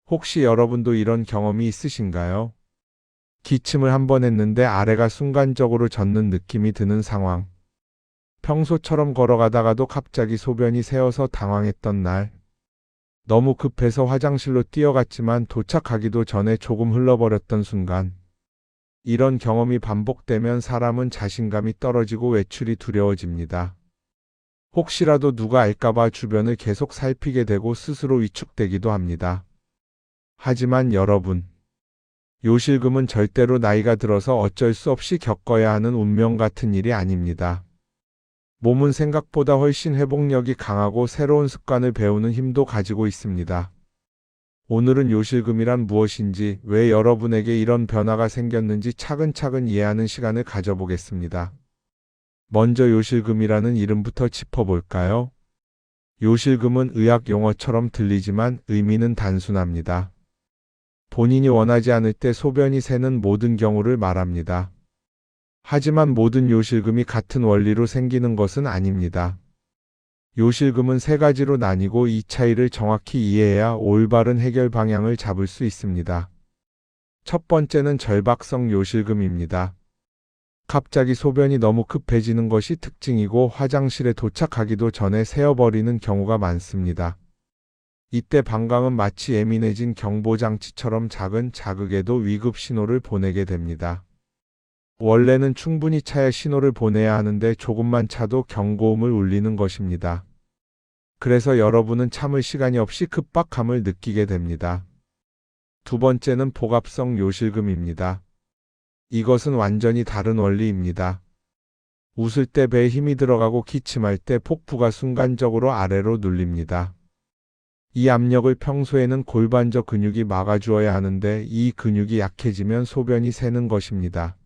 혹시 여러분도 이런 경험이 있으신가요? 기침을 한 번 했는데 아래가 순간적으로 젖는 느낌이 드는 상황. 평소처럼 걸어가다가도 갑자기 소변이 새어서 당황했던 날. 너무 급해서 화장실로 뛰어갔지만 도착하기도 전에 조금 흘러버렸던 순간. 이런 경험이 반복되면 사람은 자신감이 떨어지고 외출이 두려워집니다. 혹시라도 누가 알까봐 주변을 계속 살피게 되고 스스로 위축되기도 합니다. 하지만 여러분, 요실금은 절대로 나이가 들어서 어쩔 수 없이 겪어야 하는 운명 같은 일이 아닙니다. 몸은 생각보다 훨씬 회복력이 강하고 새로운 습관을 배우는 힘도 가지고 있습니다. 오늘은 요실금이란 무엇인지, 왜 여러분에게 이런 변화가 생겼는지 차근차근 이해하는 시간을 가져보겠습니다. 먼저 요실금이라는 이름부터 짚어볼까요? 요실금은 의학 용어처럼 들리지만 의미는 단순합니다. 본인이 원하지 않을 때 소변이 새는 모든 경우를 말합니다. 하지만 모든 요실금이 같은 원리로 생기는 것은 아닙니다. 요실금은 세 가지로 나뉘고 이 차이를 정확히 이해해야 올바른 해결 방향을 잡을 수 있습니다. 첫 번째는 절박성 요실금입니다. 갑자기 소변이 너무 급해지는 것이 특징이고 화장실에 도착하기도 전에 새어버리는 경우가 많습니다. 이때 방광은 마치 예민해진 경보장치처럼 작은 자극에도 위급 신호를 보내게 됩니다. 원래는 충분히 차야 신호를 보내야 하는데 조금만 차도 경고음을 울리는 것입니다. 그래서 여러분은 참을 시간이 없이 급박함을 느끼게 됩니다. 두 번째는 복압성 요실금입니다. 이것은 완전히 다른 원리입니다. 웃을 때 배에 힘이 들어가고 기침할 때 복부가 순간적으로 아래로 눌립니다. 이 압력을 평소에는 골반저 근육이 막아주어야 하는데 이 근육이 약해지면 소변이 새는 것입니다.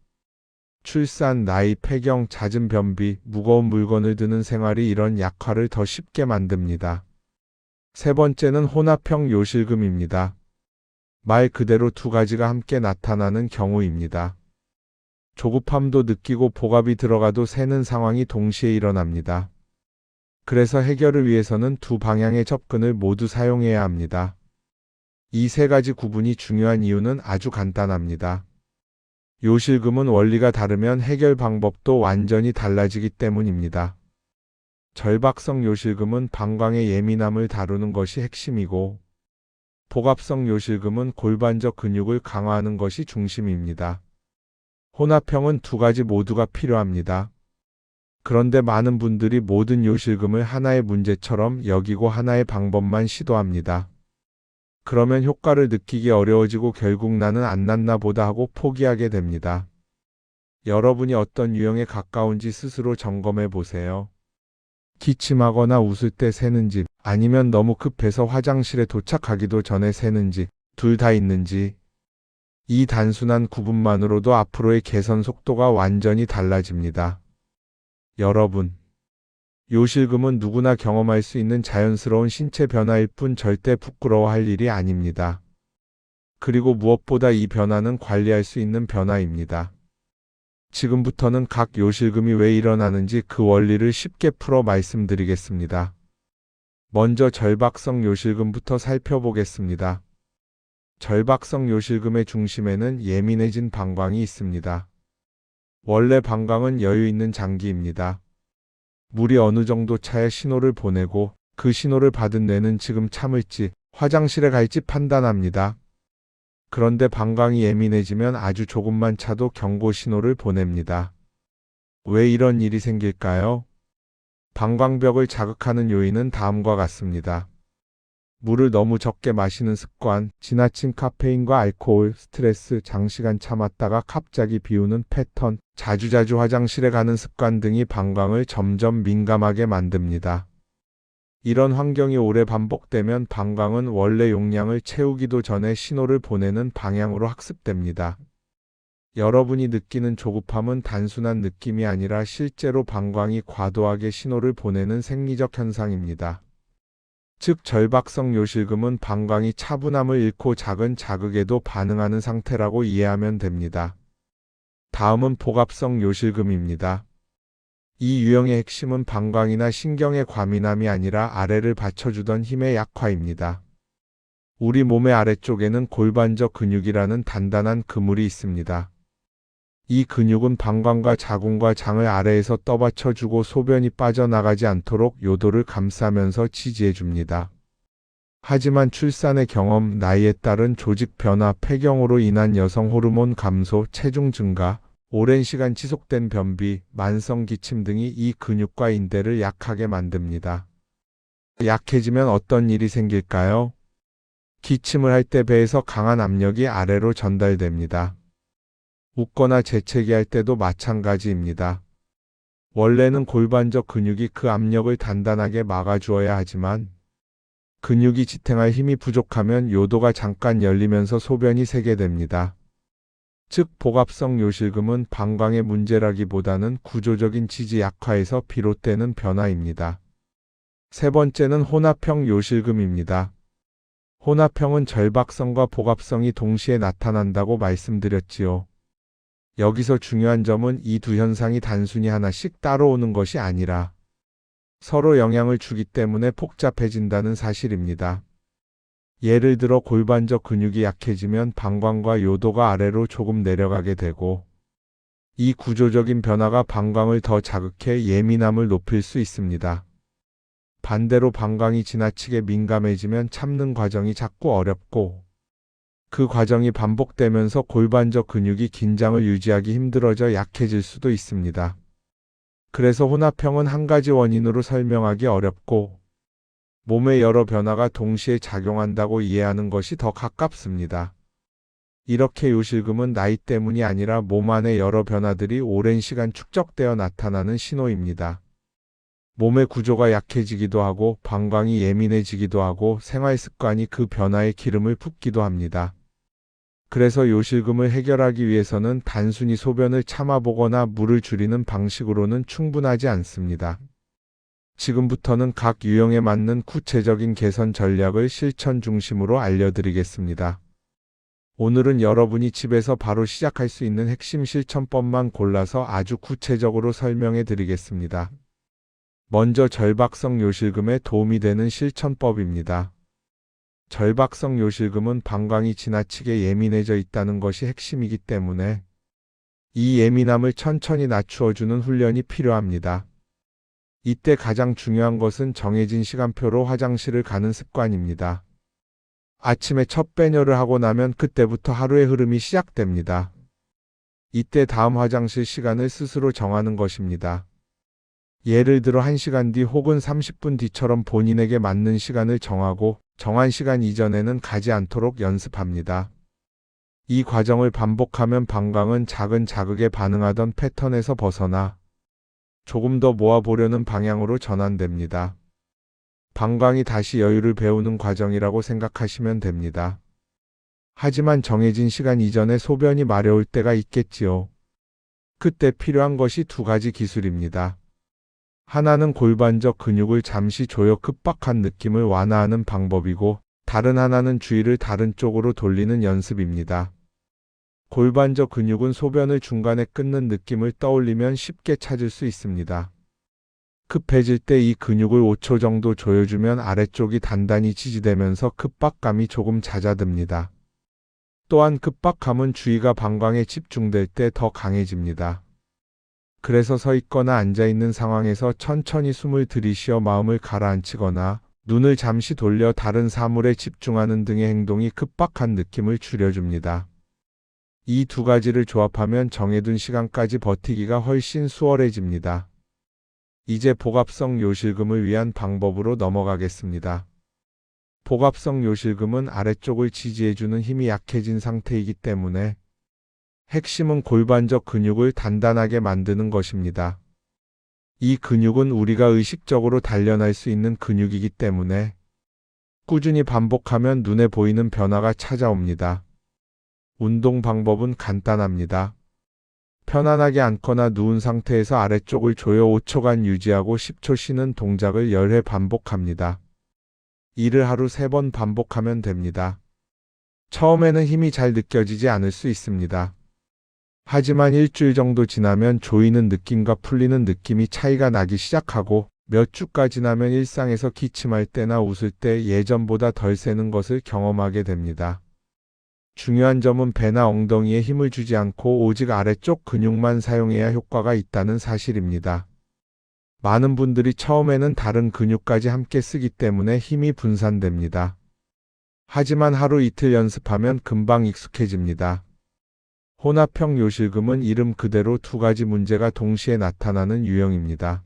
출산, 나이, 폐경, 잦은 변비, 무거운 물건을 드는 생활이 이런 약화를 더 쉽게 만듭니다. 세 번째는 혼합형 요실금입니다. 말 그대로 두 가지가 함께 나타나는 경우입니다. 조급함도 느끼고 복압이 들어가도 새는 상황이 동시에 일어납니다. 그래서 해결을 위해서는 두 방향의 접근을 모두 사용해야 합니다. 이 세 가지 구분이 중요한 이유는 아주 간단합니다. 요실금은 원리가 다르면 해결 방법도 완전히 달라지기 때문입니다. 절박성 요실금은 방광의 예민함을 다루는 것이 핵심이고, 복압성 요실금은 골반저 근육을 강화하는 것이 중심입니다. 혼합형은 두 가지 모두가 필요합니다. 그런데 많은 분들이 모든 요실금을 하나의 문제처럼 여기고 하나의 방법만 시도합니다. 그러면 효과를 느끼기 어려워지고 결국 나는 안 낫나 보다 하고 포기하게 됩니다. 여러분이 어떤 유형에 가까운지 스스로 점검해 보세요. 기침하거나 웃을 때 새는지, 아니면 너무 급해서 화장실에 도착하기도 전에 새는지, 둘 다 있는지. 이 단순한 구분만으로도 앞으로의 개선 속도가 완전히 달라집니다. 여러분, 요실금은 누구나 경험할 수 있는 자연스러운 신체 변화일 뿐 절대 부끄러워할 일이 아닙니다. 그리고 무엇보다 이 변화는 관리할 수 있는 변화입니다. 지금부터는 각 요실금이 왜 일어나는지 그 원리를 쉽게 풀어 말씀드리겠습니다. 먼저 절박성 요실금부터 살펴보겠습니다. 절박성 요실금의 중심에는 예민해진 방광이 있습니다. 원래 방광은 여유 있는 장기입니다. 물이 어느 정도 차야 신호를 보내고 그 신호를 받은 뇌는 지금 참을지 화장실에 갈지 판단합니다. 그런데 방광이 예민해지면 아주 조금만 차도 경고 신호를 보냅니다. 왜 이런 일이 생길까요? 방광벽을 자극하는 요인은 다음과 같습니다. 물을 너무 적게 마시는 습관, 지나친 카페인과 알코올, 스트레스, 장시간 참았다가 갑자기 비우는 패턴, 자주자주 화장실에 가는 습관 등이 방광을 점점 민감하게 만듭니다. 이런 환경이 오래 반복되면 방광은 원래 용량을 채우기도 전에 신호를 보내는 방향으로 학습됩니다. 여러분이 느끼는 조급함은 단순한 느낌이 아니라 실제로 방광이 과도하게 신호를 보내는 생리적 현상입니다. 즉 절박성 요실금은 방광이 차분함을 잃고 작은 자극에도 반응하는 상태라고 이해하면 됩니다. 다음은 복압성 요실금입니다. 이 유형의 핵심은 방광이나 신경의 과민함이 아니라 아래를 받쳐주던 힘의 약화입니다. 우리 몸의 아래쪽에는 골반적 근육이라는 단단한 그물이 있습니다. 이 근육은 방광과 자궁과 장을 아래에서 떠받쳐주고 소변이 빠져나가지 않도록 요도를 감싸면서 지지해 줍니다. 하지만 출산의 경험, 나이에 따른 조직 변화, 폐경으로 인한 여성 호르몬 감소, 체중 증가, 오랜 시간 지속된 변비, 만성 기침 등이 이 근육과 인대를 약하게 만듭니다. 약해지면 어떤 일이 생길까요? 기침을 할 때 배에서 강한 압력이 아래로 전달됩니다. 웃거나 재채기 할 때도 마찬가지입니다. 원래는 골반적 근육이 그 압력을 단단하게 막아주어야 하지만 근육이 지탱할 힘이 부족하면 요도가 잠깐 열리면서 소변이 새게 됩니다. 즉 복압성 요실금은 방광의 문제라기보다는 구조적인 지지 약화에서 비롯되는 변화입니다. 세 번째는 혼합형 요실금입니다. 혼합형은 절박성과 복압성이 동시에 나타난다고 말씀드렸지요. 여기서 중요한 점은 이 두 현상이 단순히 하나씩 따라오는 것이 아니라 서로 영향을 주기 때문에 복잡해진다는 사실입니다. 예를 들어 골반적 근육이 약해지면 방광과 요도가 아래로 조금 내려가게 되고 이 구조적인 변화가 방광을 더 자극해 예민함을 높일 수 있습니다. 반대로 방광이 지나치게 민감해지면 참는 과정이 자꾸 어렵고 그 과정이 반복되면서 골반적 근육이 긴장을 유지하기 힘들어져 약해질 수도 있습니다. 그래서 혼합형은 한 가지 원인으로 설명하기 어렵고 몸의 여러 변화가 동시에 작용한다고 이해하는 것이 더 가깝습니다. 이렇게 요실금은 나이 때문이 아니라 몸 안의 여러 변화들이 오랜 시간 축적되어 나타나는 신호입니다. 몸의 구조가 약해지기도 하고 방광이 예민해지기도 하고 생활 습관이 그 변화에 기름을 붓기도 합니다. 그래서 요실금을 해결하기 위해서는 단순히 소변을 참아보거나 물을 줄이는 방식으로는 충분하지 않습니다. 지금부터는 각 유형에 맞는 구체적인 개선 전략을 실천 중심으로 알려드리겠습니다. 오늘은 여러분이 집에서 바로 시작할 수 있는 핵심 실천법만 골라서 아주 구체적으로 설명해 드리겠습니다. 먼저 절박성 요실금에 도움이 되는 실천법입니다. 절박성 요실금은 방광이 지나치게 예민해져 있다는 것이 핵심이기 때문에 이 예민함을 천천히 낮추어주는 훈련이 필요합니다. 이때 가장 중요한 것은 정해진 시간표로 화장실을 가는 습관입니다. 아침에 첫 배뇨를 하고 나면 그때부터 하루의 흐름이 시작됩니다. 이때 다음 화장실 시간을 스스로 정하는 것입니다. 예를 들어 1시간 뒤 혹은 30분 뒤처럼 본인에게 맞는 시간을 정하고 정한 시간 이전에는 가지 않도록 연습합니다. 이 과정을 반복하면 방광은 작은 자극에 반응하던 패턴에서 벗어나 조금 더 모아보려는 방향으로 전환됩니다. 방광이 다시 여유를 배우는 과정이라고 생각하시면 됩니다. 하지만 정해진 시간 이전에 소변이 마려울 때가 있겠지요. 그때 필요한 것이 두 가지 기술입니다. 하나는 골반적 근육을 잠시 조여 급박한 느낌을 완화하는 방법이고 다른 하나는 주의를 다른 쪽으로 돌리는 연습입니다. 골반적 근육은 소변을 중간에 끊는 느낌을 떠올리면 쉽게 찾을 수 있습니다. 급해질 때 이 근육을 5초 정도 조여주면 아래쪽이 단단히 지지되면서 급박감이 조금 잦아듭니다. 또한 급박함은 주의가 방광에 집중될 때 더 강해집니다. 그래서 서 있거나 앉아 있는 상황에서 천천히 숨을 들이쉬어 마음을 가라앉히거나 눈을 잠시 돌려 다른 사물에 집중하는 등의 행동이 급박한 느낌을 줄여줍니다. 이 두 가지를 조합하면 정해둔 시간까지 버티기가 훨씬 수월해집니다. 이제 복압성 요실금을 위한 방법으로 넘어가겠습니다. 복압성 요실금은 아래쪽을 지지해주는 힘이 약해진 상태이기 때문에 핵심은 골반적 근육을 단단하게 만드는 것입니다. 이 근육은 우리가 의식적으로 단련할 수 있는 근육이기 때문에 꾸준히 반복하면 눈에 보이는 변화가 찾아옵니다. 운동 방법은 간단합니다. 편안하게 앉거나 누운 상태에서 아래쪽을 조여 5초간 유지하고 10초 쉬는 동작을 10회 반복합니다. 이를 하루 3번 반복하면 됩니다. 처음에는 힘이 잘 느껴지지 않을 수 있습니다. 하지만 일주일 정도 지나면 조이는 느낌과 풀리는 느낌이 차이가 나기 시작하고 몇 주가 지나면 일상에서 기침할 때나 웃을 때 예전보다 덜 세는 것을 경험하게 됩니다. 중요한 점은 배나 엉덩이에 힘을 주지 않고 오직 아래쪽 근육만 사용해야 효과가 있다는 사실입니다. 많은 분들이 처음에는 다른 근육까지 함께 쓰기 때문에 힘이 분산됩니다. 하지만 하루 이틀 연습하면 금방 익숙해집니다. 혼합형 요실금은 이름 그대로 두 가지 문제가 동시에 나타나는 유형입니다.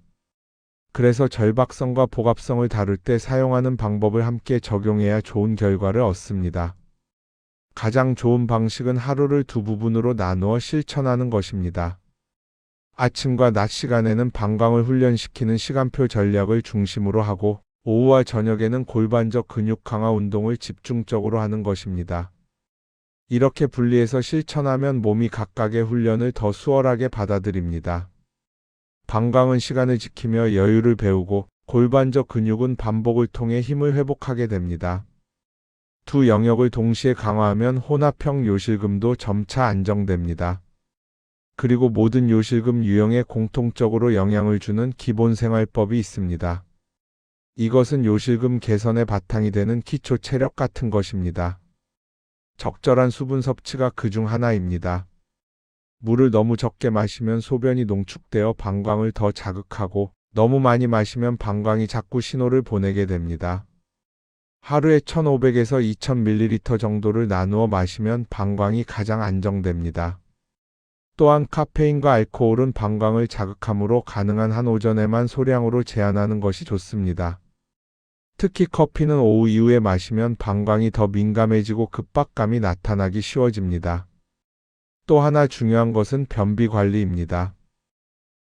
그래서 절박성과 복압성을 다룰 때 사용하는 방법을 함께 적용해야 좋은 결과를 얻습니다. 가장 좋은 방식은 하루를 두 부분으로 나누어 실천하는 것입니다. 아침과 낮 시간에는 방광을 훈련시키는 시간표 전략을 중심으로 하고 오후와 저녁에는 골반적 근육 강화 운동을 집중적으로 하는 것입니다. 이렇게 분리해서 실천하면 몸이 각각의 훈련을 더 수월하게 받아들입니다. 방광은 시간을 지키며 여유를 배우고 골반적 근육은 반복을 통해 힘을 회복하게 됩니다. 두 영역을 동시에 강화하면 혼합형 요실금도 점차 안정됩니다. 그리고 모든 요실금 유형에 공통적으로 영향을 주는 기본 생활법이 있습니다. 이것은 요실금 개선의 바탕이 되는 기초 체력 같은 것입니다. 적절한 수분 섭취가 그 중 하나입니다. 물을 너무 적게 마시면 소변이 농축되어 방광을 더 자극하고 너무 많이 마시면 방광이 자꾸 신호를 보내게 됩니다. 하루에 1500에서 2000ml 정도를 나누어 마시면 방광이 가장 안정됩니다. 또한 카페인과 알코올은 방광을 자극하므로 가능한 한 오전에만 소량으로 제한하는 것이 좋습니다. 특히 커피는 오후 이후에 마시면 방광이 더 민감해지고 급박감이 나타나기 쉬워집니다. 또 하나 중요한 것은 변비 관리입니다.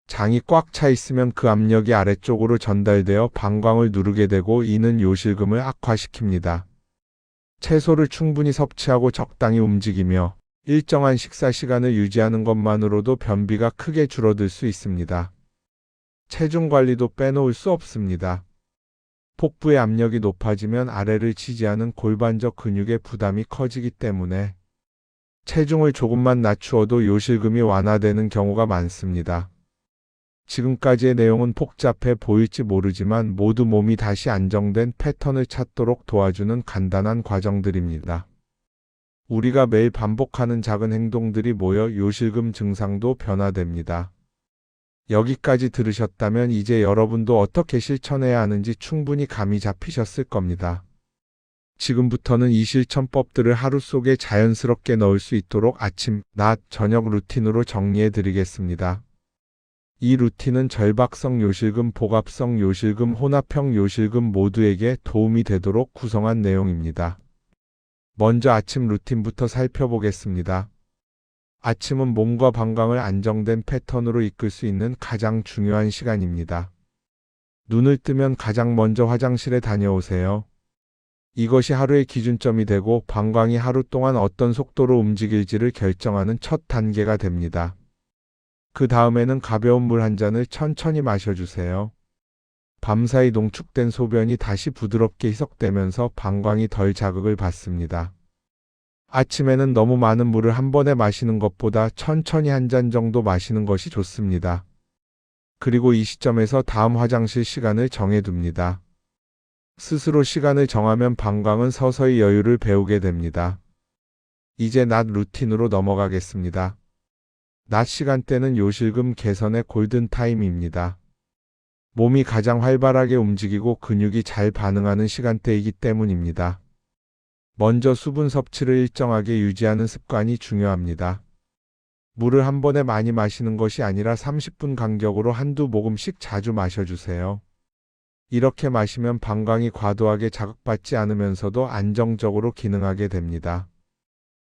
장이 꽉 차 있으면 그 압력이 아래쪽으로 전달되어 방광을 누르게 되고 이는 요실금을 악화시킵니다. 채소를 충분히 섭취하고 적당히 움직이며 일정한 식사 시간을 유지하는 것만으로도 변비가 크게 줄어들 수 있습니다. 체중 관리도 빼놓을 수 없습니다. 복부의 압력이 높아지면 아래를 지지하는 골반적 근육의 부담이 커지기 때문에 체중을 조금만 낮추어도 요실금이 완화되는 경우가 많습니다. 지금까지의 내용은 복잡해 보일지 모르지만 모두 몸이 다시 안정된 패턴을 찾도록 도와주는 간단한 과정들입니다. 우리가 매일 반복하는 작은 행동들이 모여 요실금 증상도 변화됩니다. 여기까지 들으셨다면 이제 여러분도 어떻게 실천해야 하는지 충분히 감이 잡히셨을 겁니다. 지금부터는 이 실천법들을 하루 속에 자연스럽게 넣을 수 있도록 아침, 낮, 저녁 루틴으로 정리해 드리겠습니다. 이 루틴은 절박성 요실금, 복압성 요실금, 혼합형 요실금 모두에게 도움이 되도록 구성한 내용입니다. 먼저 아침 루틴부터 살펴보겠습니다. 아침은 몸과 방광을 안정된 패턴으로 이끌 수 있는 가장 중요한 시간입니다. 눈을 뜨면 가장 먼저 화장실에 다녀오세요. 이것이 하루의 기준점이 되고 방광이 하루 동안 어떤 속도로 움직일지를 결정하는 첫 단계가 됩니다. 그 다음에는 가벼운 물 한 잔을 천천히 마셔주세요. 밤사이 농축된 소변이 다시 부드럽게 희석되면서 방광이 덜 자극을 받습니다. 아침에는 너무 많은 물을 한 번에 마시는 것보다 천천히 한 잔 정도 마시는 것이 좋습니다. 그리고 이 시점에서 다음 화장실 시간을 정해둡니다. 스스로 시간을 정하면 방광은 서서히 여유를 배우게 됩니다. 이제 낮 루틴으로 넘어가겠습니다. 낮 시간대는 요실금 개선의 골든타임입니다. 몸이 가장 활발하게 움직이고 근육이 잘 반응하는 시간대이기 때문입니다. 먼저 수분 섭취를 일정하게 유지하는 습관이 중요합니다. 물을 한 번에 많이 마시는 것이 아니라 30분 간격으로 한두 모금씩 자주 마셔주세요. 이렇게 마시면 방광이 과도하게 자극받지 않으면서도 안정적으로 기능하게 됩니다.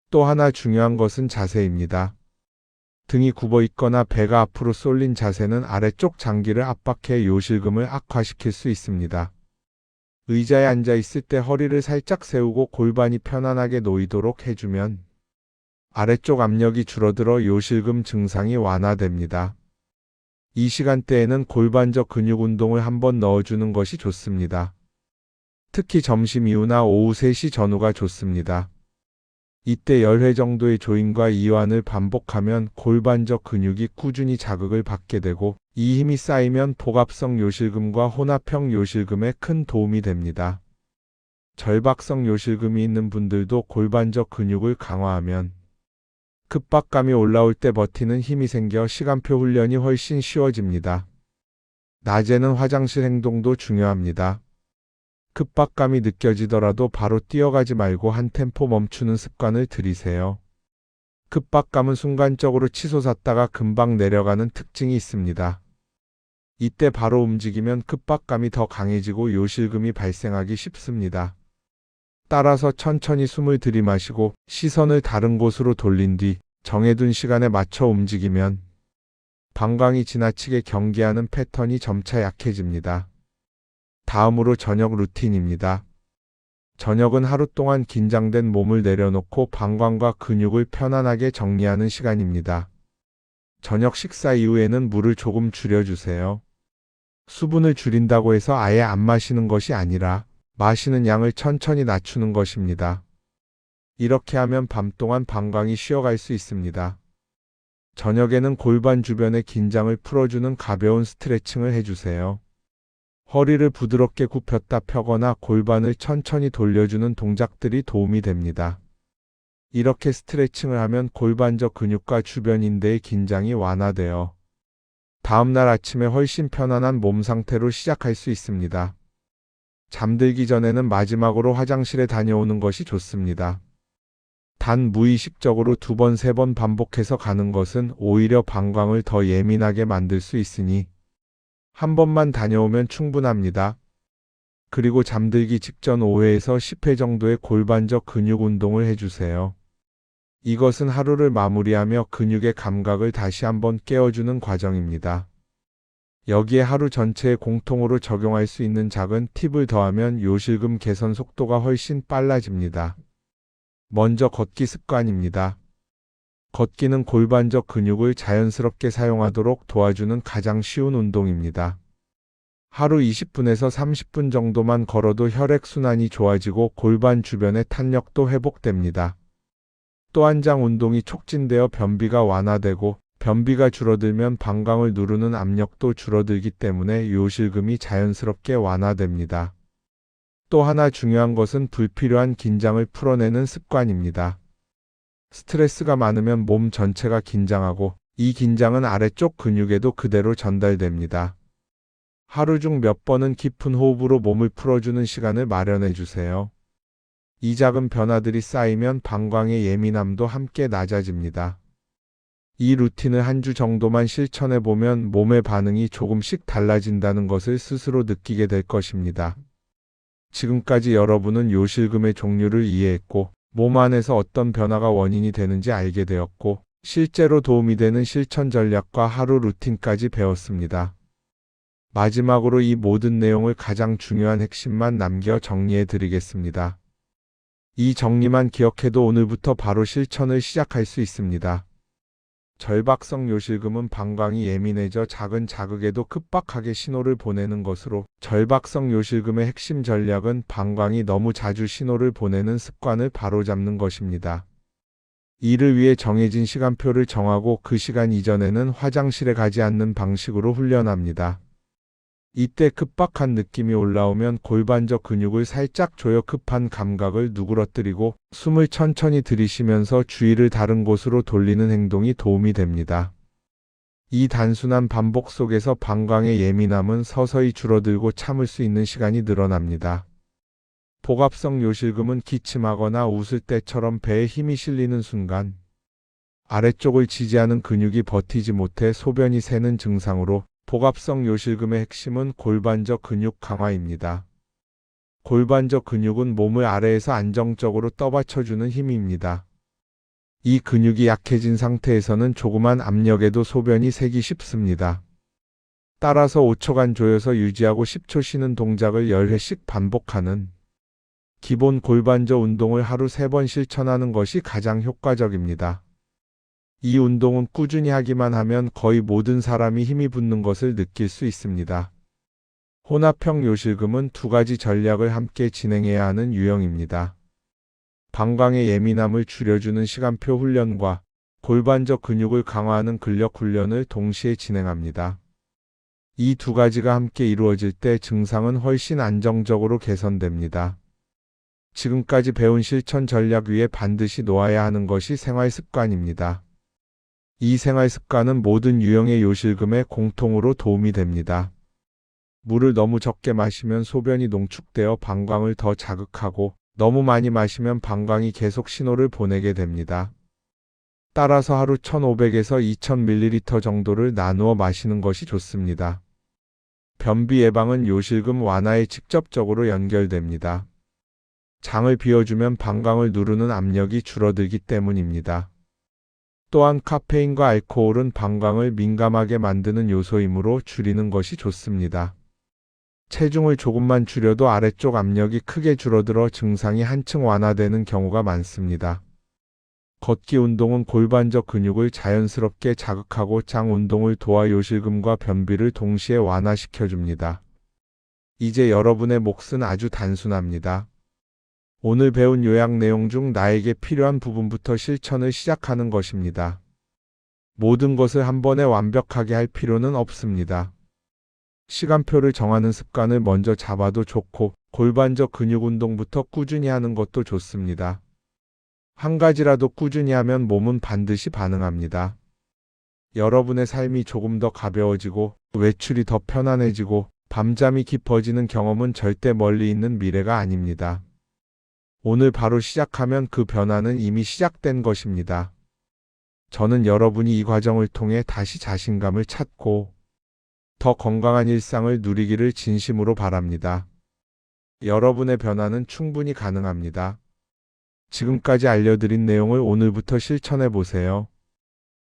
또 하나 중요한 것은 자세입니다. 등이 굽어 있거나 배가 앞으로 쏠린 자세는 아래쪽 장기를 압박해 요실금을 악화시킬 수 있습니다. 의자에 앉아 있을 때 허리를 살짝 세우고 골반이 편안하게 놓이도록 해주면 아래쪽 압력이 줄어들어 요실금 증상이 완화됩니다. 이 시간대에는 골반적 근육 운동을 한번 넣어주는 것이 좋습니다. 특히 점심 이후나 오후 3시 전후가 좋습니다. 이때 10회 정도의 조인과 이완을 반복하면 골반적 근육이 꾸준히 자극을 받게 되고 이 힘이 쌓이면 복압성 요실금과 혼합형 요실금에 큰 도움이 됩니다. 절박성 요실금이 있는 분들도 골반적 근육을 강화하면 급박감이 올라올 때 버티는 힘이 생겨 시간표 훈련이 훨씬 쉬워집니다. 낮에는 화장실 행동도 중요합니다. 급박감이 느껴지더라도 바로 뛰어가지 말고 한 템포 멈추는 습관을 들이세요. 급박감은 순간적으로 치솟았다가 금방 내려가는 특징이 있습니다. 이때 바로 움직이면 급박감이 더 강해지고 요실금이 발생하기 쉽습니다. 따라서 천천히 숨을 들이마시고 시선을 다른 곳으로 돌린 뒤 정해둔 시간에 맞춰 움직이면 방광이 지나치게 경계하는 패턴이 점차 약해집니다. 다음으로 저녁 루틴입니다. 저녁은 하루 동안 긴장된 몸을 내려놓고 방광과 근육을 편안하게 정리하는 시간입니다. 저녁 식사 이후에는 물을 조금 줄여주세요. 수분을 줄인다고 해서 아예 안 마시는 것이 아니라 마시는 양을 천천히 낮추는 것입니다. 이렇게 하면 밤 동안 방광이 쉬어갈 수 있습니다. 저녁에는 골반 주변의 긴장을 풀어주는 가벼운 스트레칭을 해주세요. 허리를 부드럽게 굽혔다 펴거나 골반을 천천히 돌려주는 동작들이 도움이 됩니다. 이렇게 스트레칭을 하면 골반적 근육과 주변 인대의 긴장이 완화되어 다음날 아침에 훨씬 편안한 몸 상태로 시작할 수 있습니다. 잠들기 전에는 마지막으로 화장실에 다녀오는 것이 좋습니다. 단 무의식적으로 2번, 3번 반복해서 가는 것은 오히려 방광을 더 예민하게 만들 수 있으니 한 번만 다녀오면 충분합니다. 그리고 잠들기 직전 5회에서 10회 정도의 골반적 근육 운동을 해주세요. 이것은 하루를 마무리하며 근육의 감각을 다시 한번 깨워주는 과정입니다. 여기에 하루 전체에 공통으로 적용할 수 있는 작은 팁을 더하면 요실금 개선 속도가 훨씬 빨라집니다. 먼저 걷기 습관입니다. 걷기는 골반적 근육을 자연스럽게 사용하도록 도와주는 가장 쉬운 운동입니다. 하루 20분에서 30분 정도만 걸어도 혈액순환이 좋아지고 골반 주변의 탄력도 회복됩니다. 또 한장 운동이 촉진되어 변비가 완화되고 변비가 줄어들면 방광을 누르는 압력도 줄어들기 때문에 요실금이 자연스럽게 완화됩니다. 또 하나 중요한 것은 불필요한 긴장을 풀어내는 습관입니다. 스트레스가 많으면 몸 전체가 긴장하고 이 긴장은 아래쪽 근육에도 그대로 전달됩니다. 하루 중 몇 번은 깊은 호흡으로 몸을 풀어주는 시간을 마련해 주세요. 이 작은 변화들이 쌓이면 방광의 예민함도 함께 낮아집니다. 이 루틴을 한 주 정도만 실천해 보면 몸의 반응이 조금씩 달라진다는 것을 스스로 느끼게 될 것입니다. 지금까지 여러분은 요실금의 종류를 이해했고 몸 안에서 어떤 변화가 원인이 되는지 알게 되었고 실제로 도움이 되는 실천 전략과 하루 루틴까지 배웠습니다. 마지막으로 이 모든 내용을 가장 중요한 핵심만 남겨 정리해 드리겠습니다. 이 정리만 기억해도 오늘부터 바로 실천을 시작할 수 있습니다. 절박성 요실금은 방광이 예민해져 작은 자극에도 급박하게 신호를 보내는 것으로 절박성 요실금의 핵심 전략은 방광이 너무 자주 신호를 보내는 습관을 바로잡는 것입니다. 이를 위해 정해진 시간표를 정하고 그 시간 이전에는 화장실에 가지 않는 방식으로 훈련합니다. 이때 급박한 느낌이 올라오면 골반적 근육을 살짝 조여 급한 감각을 누그러뜨리고 숨을 천천히 들이쉬면서 주의를 다른 곳으로 돌리는 행동이 도움이 됩니다. 이 단순한 반복 속에서 방광의 예민함은 서서히 줄어들고 참을 수 있는 시간이 늘어납니다. 복압성 요실금은 기침하거나 웃을 때처럼 배에 힘이 실리는 순간 아래쪽을 지지하는 근육이 버티지 못해 소변이 새는 증상으로 복압성 요실금의 핵심은 골반적 근육 강화입니다. 골반적 근육은 몸을 아래에서 안정적으로 떠받쳐주는 힘입니다. 이 근육이 약해진 상태에서는 조그만 압력에도 소변이 새기 쉽습니다. 따라서 5초간 조여서 유지하고 10초 쉬는 동작을 10회씩 반복하는 기본 골반적 운동을 하루 3번 실천하는 것이 가장 효과적입니다. 이 운동은 꾸준히 하기만 하면 거의 모든 사람이 힘이 붙는 것을 느낄 수 있습니다. 혼합형 요실금은 2가지 전략을 함께 진행해야 하는 유형입니다. 방광의 예민함을 줄여주는 시간표 훈련과 골반적 근육을 강화하는 근력 훈련을 동시에 진행합니다. 이 두 가지가 함께 이루어질 때 증상은 훨씬 안정적으로 개선됩니다. 지금까지 배운 실천 전략 위에 반드시 놓아야 하는 것이 생활 습관입니다. 이 생활 습관은 모든 유형의 요실금에 공통으로 도움이 됩니다. 물을 너무 적게 마시면 소변이 농축되어 방광을 더 자극하고 너무 많이 마시면 방광이 계속 신호를 보내게 됩니다. 따라서 하루 1500에서 2000ml 정도를 나누어 마시는 것이 좋습니다. 변비 예방은 요실금 완화에 직접적으로 연결됩니다. 장을 비워주면 방광을 누르는 압력이 줄어들기 때문입니다. 또한 카페인과 알코올은 방광을 민감하게 만드는 요소이므로 줄이는 것이 좋습니다. 체중을 조금만 줄여도 아래쪽 압력이 크게 줄어들어 증상이 한층 완화되는 경우가 많습니다. 걷기 운동은 골반적 근육을 자연스럽게 자극하고 장 운동을 도와 요실금과 변비를 동시에 완화시켜줍니다. 이제 여러분의 몫은 아주 단순합니다. 오늘 배운 요약 내용 중 나에게 필요한 부분부터 실천을 시작하는 것입니다. 모든 것을 한 번에 완벽하게 할 필요는 없습니다. 시간표를 정하는 습관을 먼저 잡아도 좋고 골반적 근육 운동부터 꾸준히 하는 것도 좋습니다. 한 가지라도 꾸준히 하면 몸은 반드시 반응합니다. 여러분의 삶이 조금 더 가벼워지고 외출이 더 편안해지고 밤잠이 깊어지는 경험은 절대 멀리 있는 미래가 아닙니다. 오늘 바로 시작하면 그 변화는 이미 시작된 것입니다. 저는 여러분이 이 과정을 통해 다시 자신감을 찾고 더 건강한 일상을 누리기를 진심으로 바랍니다. 여러분의 변화는 충분히 가능합니다. 지금까지 알려드린 내용을 오늘부터 실천해 보세요.